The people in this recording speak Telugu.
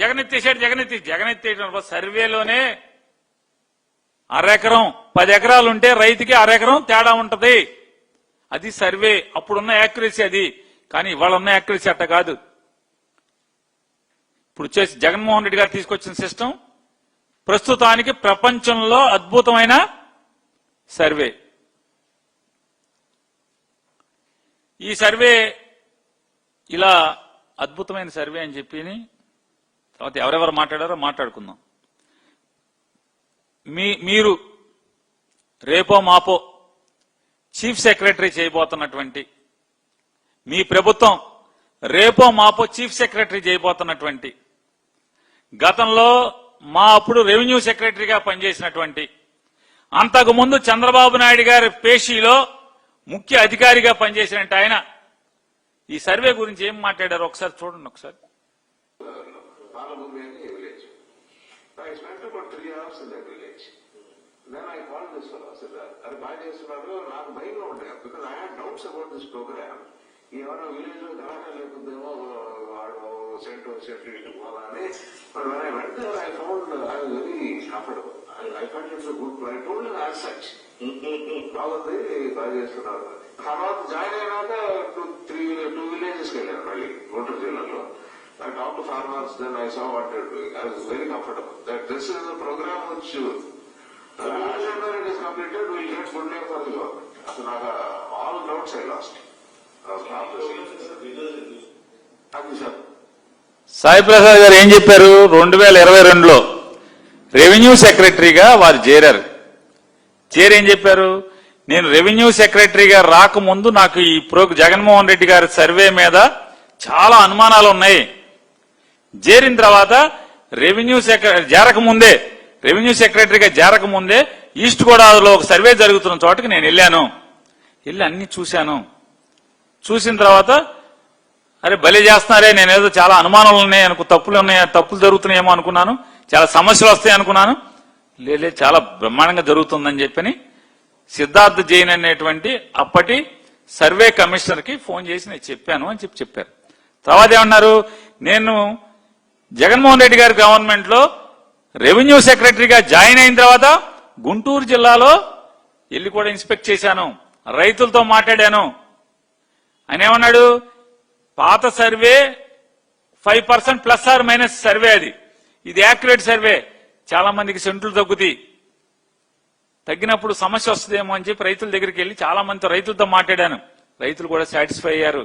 జగనెత్తేసాడు. జగనెత్తేయడం సర్వేలోనే అరెకరం 10 ఎకరాలు ఉంటే రైతుకి అరెకరం తేడా ఉంటది. అది సర్వే, అప్పుడున్న యాక్యురసీ అది. కానీ ఇవాళ ఉన్న యాక్యురసీ అట్ట కాదు. ఇప్పుడు వచ్చేసి జగన్మోహన్ రెడ్డి గారు తీసుకొచ్చిన సిస్టమ్ ప్రస్తుతానికి ప్రపంచంలో అద్భుతమైన సర్వే. ఈ సర్వే ఇలా అద్భుతమైన సర్వే అని చెప్పి తర్వాత ఎవరెవరు మాట్లాడారో మాట్లాడుకుందాం. మీరు రేపో మాపో చీఫ్ సెక్రటరీ చేయబోతున్నటువంటి, మీ ప్రభుత్వం రేపో మాపో చీఫ్ సెక్రటరీ చేయబోతున్నటువంటి, గతంలో మా అప్పుడు రెవెన్యూ సెక్రటరీగా పనిచేసినటువంటి, అంతకుముందు చంద్రబాబు నాయుడు గారి పేషీలో ముఖ్య అధికారిగా పనిచేసినట్టు ఆయన ఈ సర్వే గురించి ఏం మాట్లాడారో ఒకసారి చూడండి. ఒకసారి Then I called this fellow. I said, "Are you చేస్తున్నారు? నాకు భయంగా ఉంటాయి because I had doubts about this program. ఏమైనా విలేజ్ లో దాకా లేకుందేమో వాడు సెంటర్ పోవాలని. But when I went there, I found I was very comfortable. I felt it's a good plan. I told him as such. బాగుంది, బాగా చేస్తున్నారు. తర్వాత జాయిన్ అయినాక 2 villages వెళ్ళాను మళ్ళీ గుంటూరు జిల్లాలో. I talked to farmers, then I saw what they're doing. I was very comfortable that this is a program which it is completed, we will get good name for the government. So now all doubts I lost. Sai Prasad గారు ఏం చెప్పారు? 2022లో రెవెన్యూ సెక్రటరీగా వారు చేరారు. ఏం చెప్పారు? నేను రెవెన్యూ సెక్రటరీగా రాకముందు నాకు ఈ జగన్మోహన్ రెడ్డి గారి సర్వే మీద చాలా అనుమానాలు ఉన్నాయి. చేరిన తర్వాత రెవెన్యూ సెక్రటరీగా చేరకముందే ఈస్ట్ గోదావరిలో ఒక సర్వే జరుగుతున్న చోటకి నేను వెళ్ళాను. వెళ్ళి అన్ని చూశాను. చూసిన తర్వాత అరే భలే చేస్తున్నారే, నేనేదో చాలా అనుమానాలు ఉన్నాయి తప్పులు జరుగుతున్నాయేమో అనుకున్నాను, చాలా సమస్యలు వస్తాయి అనుకున్నాను. లేలే, చాలా బ్రహ్మాండంగా జరుగుతుందని చెప్పని సిద్ధార్థ్ జైన్ అనేటువంటి అప్పటి సర్వే కమిషనర్ కి ఫోన్ చేసి నేను చెప్పాను అని చెప్పారు. తర్వాత ఏమన్నారు? నేను జగన్మోహన్ రెడ్డి గారి గవర్నమెంట్ లో రెవెన్యూ సెక్రటరీగా జాయిన్ అయిన తర్వాత గుంటూరు జిల్లాలో వెళ్ళి కూడా ఇన్స్పెక్ట్ చేశాను, రైతులతో మాట్లాడాను. ఆయన ఏమన్నాడు? పాత survey 5% plus or minus survey, అది ఇది యాక్యురేట్ సర్వే. చాలా మందికి సెంట్లు తగ్గినప్పుడు సమస్య వస్తుందేమో అని చెప్పి రైతుల దగ్గరికి వెళ్ళి చాలా మందితో రైతులతో మాట్లాడాను. రైతులు కూడా సాటిస్ఫై అయ్యారు.